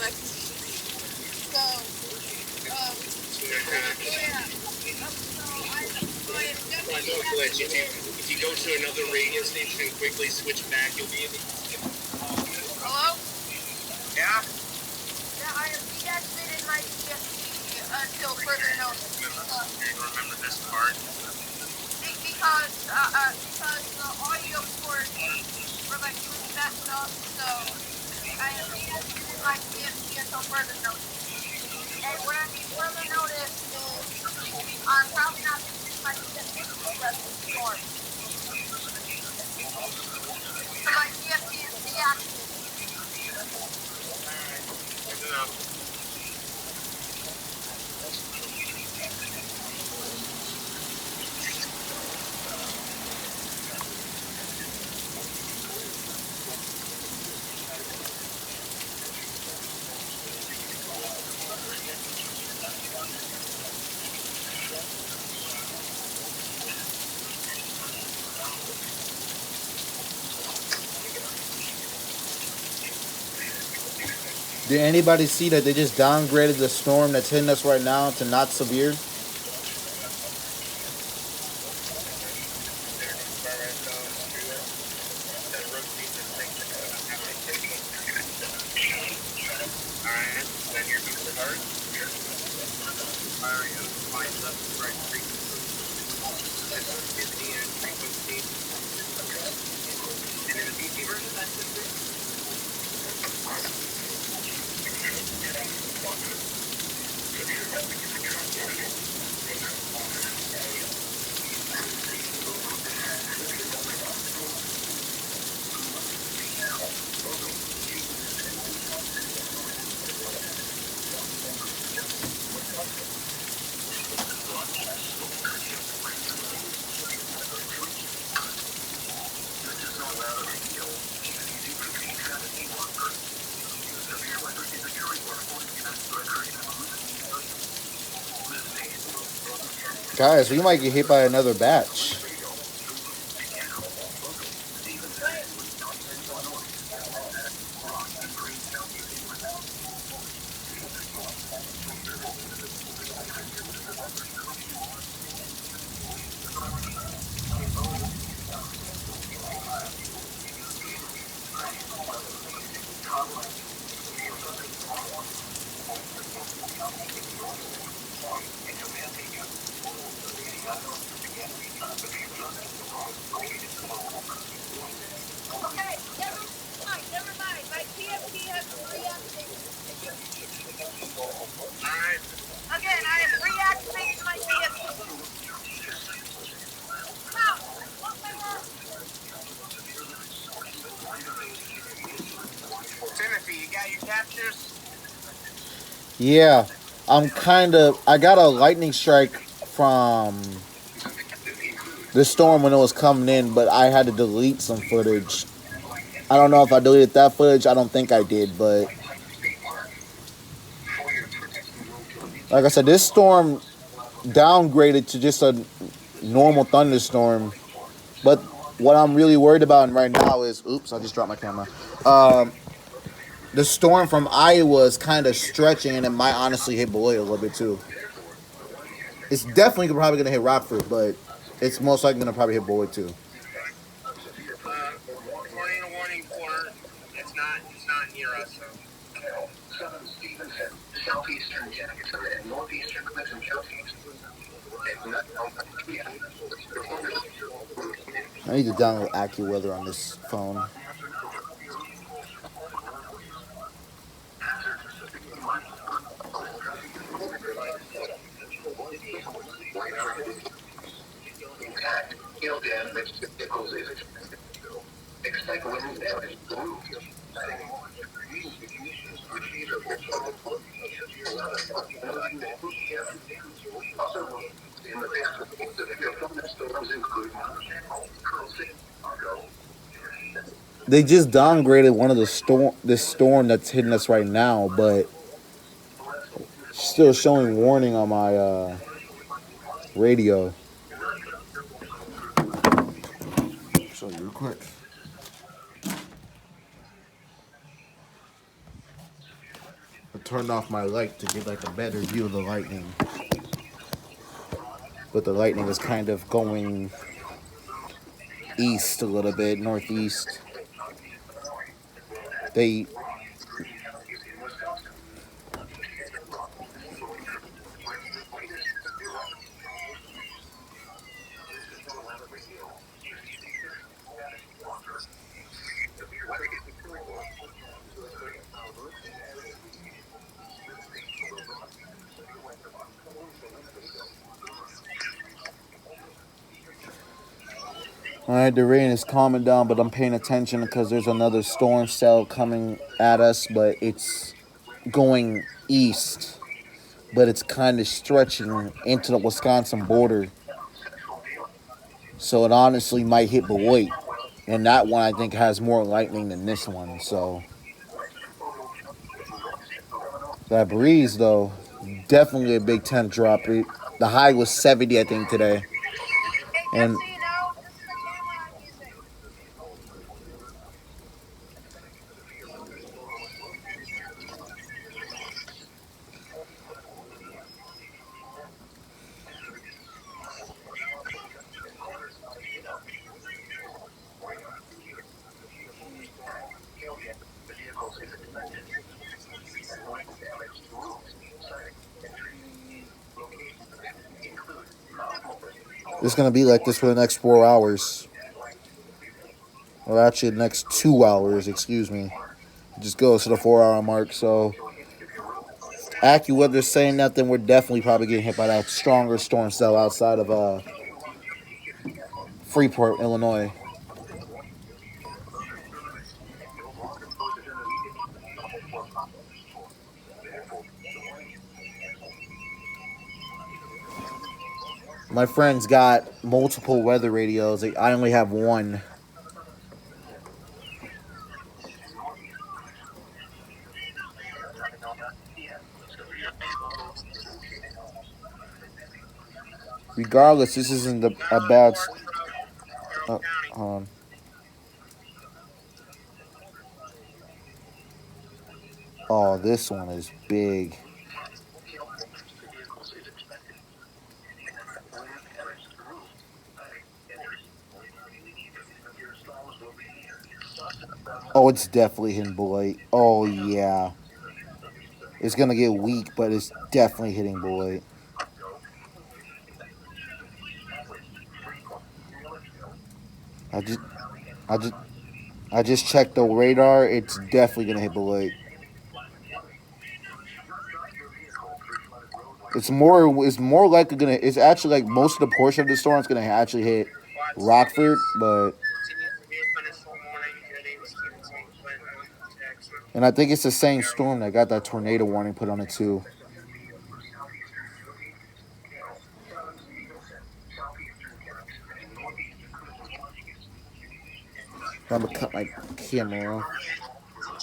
Well, I know a glitch. If you go to another radio station and quickly switch back, you'll be able to skip. Hello? Yeah? Yeah, I have deactivated my DSP until further notice. Remember this part? Because the audio port for like doing that stuff, so I have deactivated my DSP until further notice. And when I mean further notice is I'm probably not going to use my DSP for the rest of the storm. So my DSP is deactivated. Alright, good enough. Did anybody see that they just downgraded the storm that's hitting us right now to not severe? Guys, we might get hit by another batch. Yeah, I got a lightning strike from the storm when it was coming in, but I had to delete some footage. I don't know if I deleted that footage. I don't think I did, but like I said, this storm downgraded to just a normal thunderstorm. But what I'm really worried about right now is, oops, I just dropped my camera. The storm from Iowa is kind of stretching, and it might honestly hit Beloit a little bit too. It's definitely probably going to hit Rockford, but it's most likely going to probably hit Beloit too. Tornado warning for it's not near us. Southern Stevenson, southeastern Jackson, and northeastern Clinton counties. I need to download AccuWeather on this phone. Hail damage to vehicles is expected. Expect wind damage to the roof. They just downgraded one of this storm that's hitting us right now, but still showing warning on my radio. Show you real quick. turned off my light to get like a better view of the lightning. But the lightning is kind of going east a little bit, northeast. They Alright, the rain is calming down, but I'm paying attention because there's another storm cell coming at us, but it's going east. But it's kind of stretching into the Wisconsin border. So it honestly might hit Beloit. And that one I think has more lightning than this one. So that breeze though, definitely a big temp drop. The high was 70 I think today. And it's going to be like this for the next 4 hours. Or actually the next 2 hours, excuse me. It just goes to the 4 hour mark. So AccuWeather's saying that, then we're definitely probably getting hit by that stronger storm cell outside of Freeport, Illinois. My friend's got multiple weather radios. I only have one. Regardless, this isn't a bad. Hold on. Oh, this one is big. Oh, it's definitely hitting Beloit. Oh, yeah. It's going to get weak, but it's definitely hitting Beloit. I just checked the radar. It's definitely going to hit Beloit. It's more likely gonna. It's actually like most of the portion of the storm is gonna actually hit Rockford, and I think it's the same storm that got that tornado warning put on it too. I'm gonna cut my camera off.